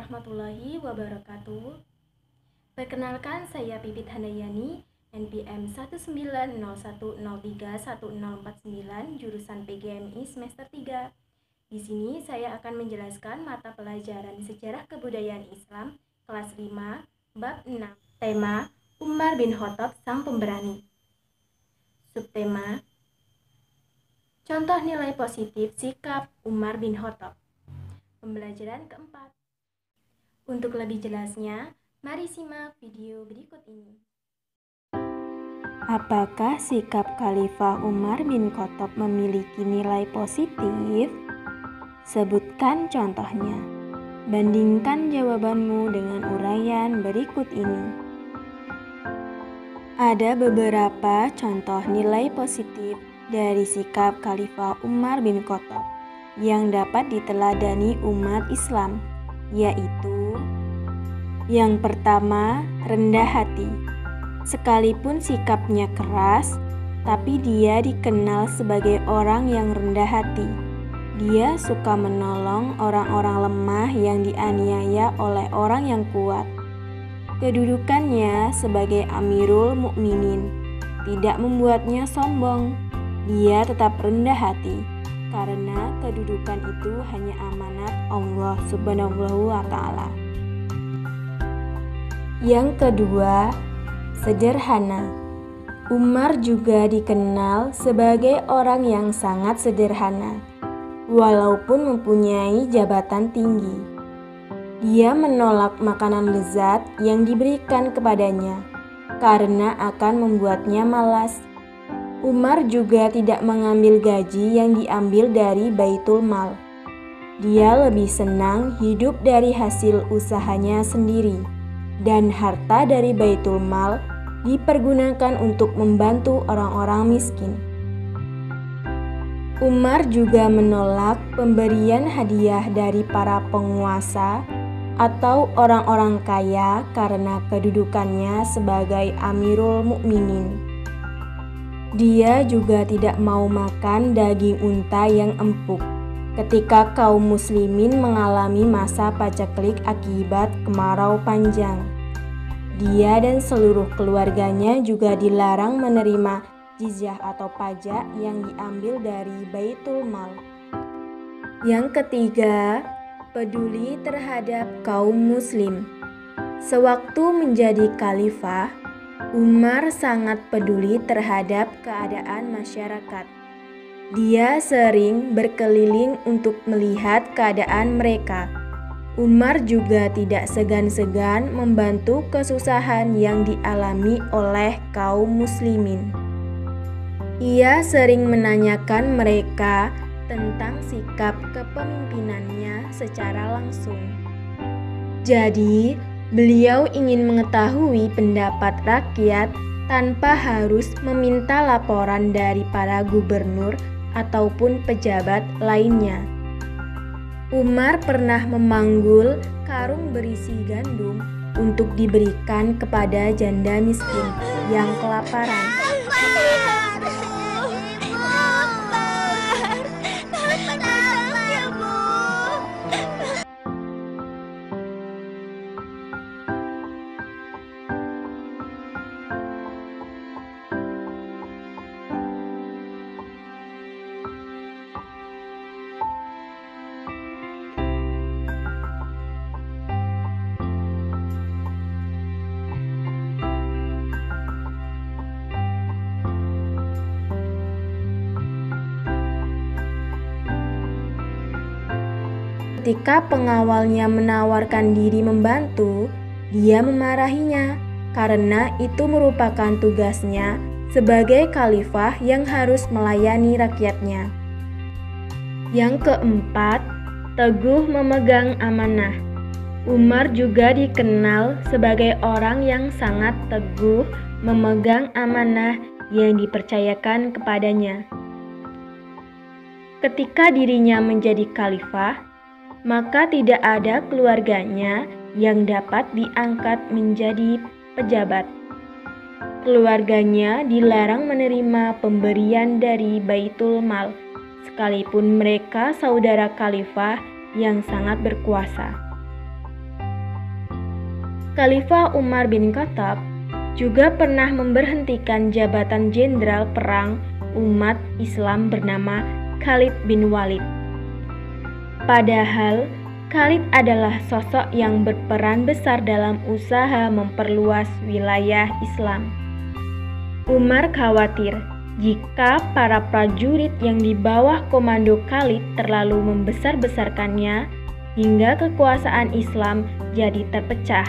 warahmatullahi wabarakatuh. Perkenalkan, saya Pipit Handayani, NPM 19010311049, jurusan PGMI semester 3. Di sini saya akan menjelaskan mata pelajaran Sejarah Kebudayaan Islam kelas 5, bab 6. Tema Umar bin Khattab Sang Pemberani. Subtema Contoh nilai positif sikap Umar bin Khattab. Pembelajaran keempat. Untuk lebih jelasnya, mari simak video berikut ini. Apakah sikap Khalifah Umar bin Khattab memiliki nilai positif? Sebutkan contohnya. Bandingkan jawabanmu dengan uraian berikut ini. Ada beberapa contoh nilai positif dari sikap Khalifah Umar bin Khattab yang dapat diteladani umat Islam, yaitu: yang pertama, rendah hati. Sekalipun sikapnya keras, tapi dia dikenal sebagai orang yang rendah hati. Dia suka menolong orang-orang lemah yang dianiaya oleh orang yang kuat. Kedudukannya sebagai Amirul Mukminin tidak membuatnya sombong. Dia tetap rendah hati karena kedudukan itu hanya amanat Allah Subhanahu wa Ta'ala. Yang kedua, sederhana. Umar juga dikenal sebagai orang yang sangat sederhana, walaupun mempunyai jabatan tinggi. Dia menolak makanan lezat yang diberikan kepadanya karena akan membuatnya malas. Umar juga tidak mengambil gaji yang diambil dari Baitul Mal. Dia lebih senang hidup dari hasil usahanya sendiri, dan harta dari Baitul Mal dipergunakan untuk membantu orang-orang miskin. Umar juga menolak pemberian hadiah dari para penguasa atau orang-orang kaya karena kedudukannya sebagai Amirul Mukminin. Dia juga tidak mau makan daging unta yang empuk ketika kaum muslimin mengalami masa paceklik akibat kemarau panjang. Dia dan seluruh keluarganya juga dilarang menerima jizyah atau pajak yang diambil dari Baitul Mal. Yang ketiga, peduli terhadap kaum muslim. Sewaktu menjadi khalifah, Umar sangat peduli terhadap keadaan masyarakat. Dia sering berkeliling untuk melihat keadaan mereka. Umar juga tidak segan-segan membantu kesusahan yang dialami oleh kaum muslimin. Ia sering menanyakan mereka tentang sikap kepemimpinannya secara langsung. Jadi, beliau ingin mengetahui pendapat rakyat tanpa harus meminta laporan dari para gubernur ataupun pejabat lainnya. Umar pernah memanggul karung berisi gandum untuk diberikan kepada janda miskin yang kelaparan. Ketika pengawalnya menawarkan diri membantu, dia memarahinya karena itu merupakan tugasnya sebagai khalifah yang harus melayani rakyatnya. Yang keempat, teguh memegang amanah. Umar juga dikenal sebagai orang yang sangat teguh memegang amanah yang dipercayakan kepadanya. Ketika dirinya menjadi khalifah, maka tidak ada keluarganya yang dapat diangkat menjadi pejabat. Keluarganya dilarang menerima pemberian dari Baitul Mal, sekalipun mereka saudara khalifah yang sangat berkuasa. Khalifah Umar bin Khattab juga pernah memberhentikan jabatan jenderal perang umat Islam bernama Khalid bin Walid. Padahal Khalid adalah sosok yang berperan besar dalam usaha memperluas wilayah Islam. Umar khawatir jika para prajurit yang di bawah komando Khalid terlalu membesar-besarkannya hingga kekuasaan Islam jadi terpecah.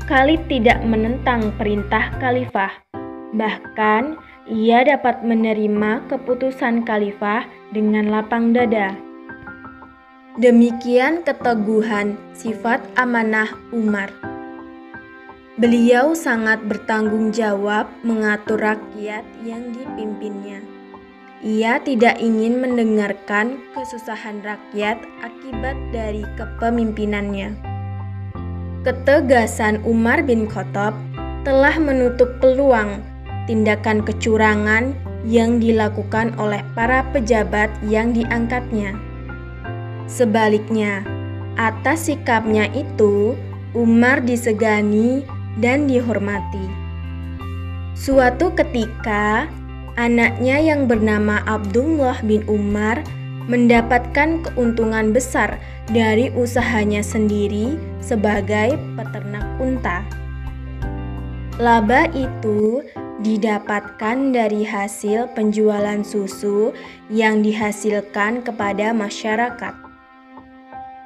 Khalid tidak menentang perintah khalifah, bahkan ia dapat menerima keputusan khalifah dengan lapang dada. Demikian keteguhan sifat amanah Umar. Beliau sangat bertanggung jawab mengatur rakyat yang dipimpinnya. Ia tidak ingin mendengarkan kesusahan rakyat akibat dari kepemimpinannya. Ketegasan Umar bin Khattab telah menutup peluang tindakan kecurangan yang dilakukan oleh para pejabat yang diangkatnya. Sebaliknya, atas sikapnya itu, Umar disegani dan dihormati. Suatu ketika, anaknya yang bernama Abdullah bin Umar mendapatkan keuntungan besar dari usahanya sendiri sebagai peternak unta. Laba itu didapatkan dari hasil penjualan susu yang dihasilkan kepada masyarakat.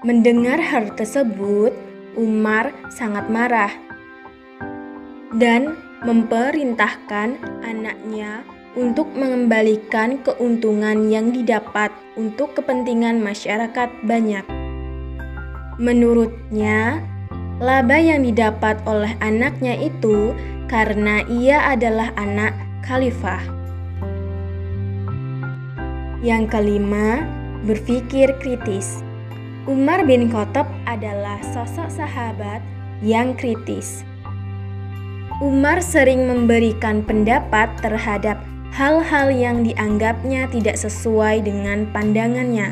Mendengar hal tersebut, Umar sangat marah dan memerintahkan anaknya untuk mengembalikan keuntungan yang didapat untuk kepentingan masyarakat banyak. Menurutnya, laba yang didapat oleh anaknya itu karena ia adalah anak khalifah. Yang kelima, berpikir kritis. Umar bin Khattab adalah sosok sahabat yang kritis. Umar sering memberikan pendapat terhadap hal-hal yang dianggapnya tidak sesuai dengan pandangannya.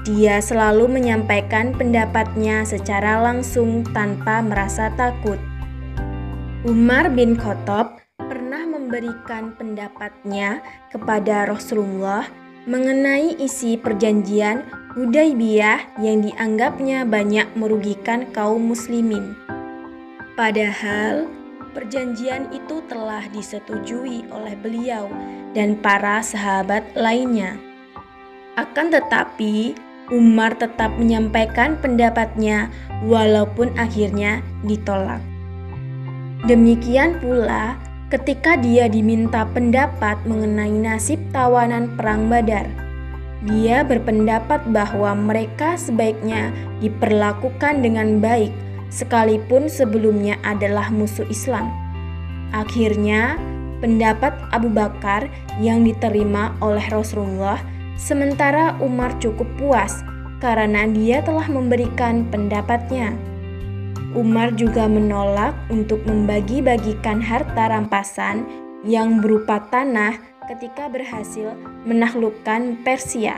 Dia selalu menyampaikan pendapatnya secara langsung tanpa merasa takut. Umar bin Khattab pernah memberikan pendapatnya kepada Rasulullah mengenai isi perjanjian Hudaybiyah yang dianggapnya banyak merugikan kaum muslimin. Padahal perjanjian itu telah disetujui oleh beliau dan para sahabat lainnya. Akan tetapi, Umar tetap menyampaikan pendapatnya walaupun akhirnya ditolak. Demikian pula ketika dia diminta pendapat mengenai nasib tawanan perang Badar. Dia berpendapat bahwa mereka sebaiknya diperlakukan dengan baik sekalipun sebelumnya adalah musuh Islam. Akhirnya, pendapat Abu Bakar yang diterima oleh Rasulullah, sementara Umar cukup puas karena dia telah memberikan pendapatnya. Umar juga menolak untuk membagi-bagikan harta rampasan yang berupa tanah ketika berhasil menaklukkan Persia.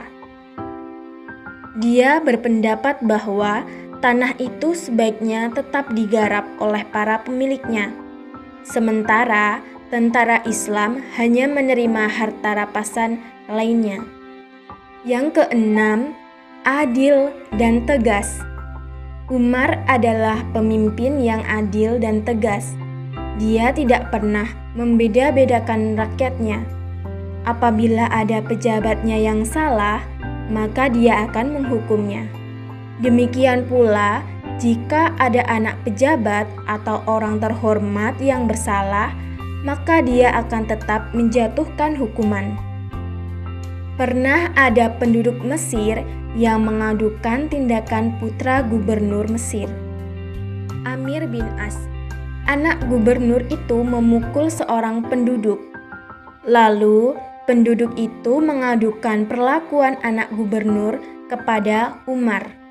Dia berpendapat bahwa tanah itu sebaiknya tetap digarap oleh para pemiliknya. Sementara tentara Islam hanya menerima harta rampasan lainnya. Yang keenam, adil dan tegas. Umar adalah pemimpin yang adil dan tegas. Dia tidak pernah membeda-bedakan rakyatnya. Apabila ada pejabatnya yang salah, maka dia akan menghukumnya. Demikian pula, jika ada anak pejabat atau orang terhormat yang bersalah, maka dia akan tetap menjatuhkan hukuman. Pernah ada penduduk Mesir yang mengadukan tindakan putra gubernur Mesir, Amir bin As. Anak gubernur itu memukul seorang penduduk. Lalu, penduduk itu mengadukan perlakuan anak gubernur kepada Umar.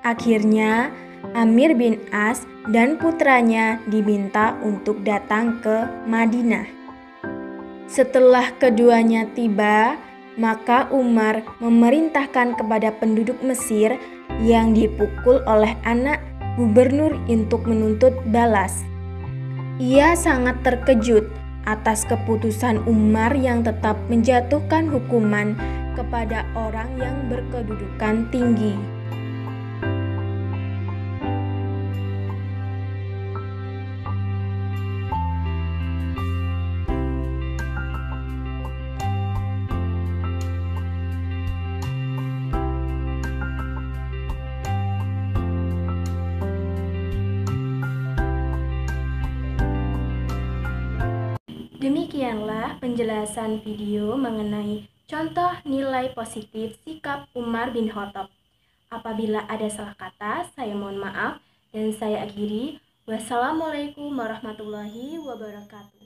Akhirnya, Amir bin As dan putranya diminta untuk datang ke Madinah. Setelah keduanya tiba, maka Umar memerintahkan kepada penduduk Mesir yang dipukul oleh anak gubernur untuk menuntut balas. Ia sangat terkejut atas keputusan Umar yang tetap menjatuhkan hukuman kepada orang yang berkedudukan tinggi. Demikianlah penjelasan video mengenai contoh nilai positif sikap Umar bin Khattab. Apabila ada salah kata, saya mohon maaf dan saya akhiri. Wassalamualaikum warahmatullahi wabarakatuh.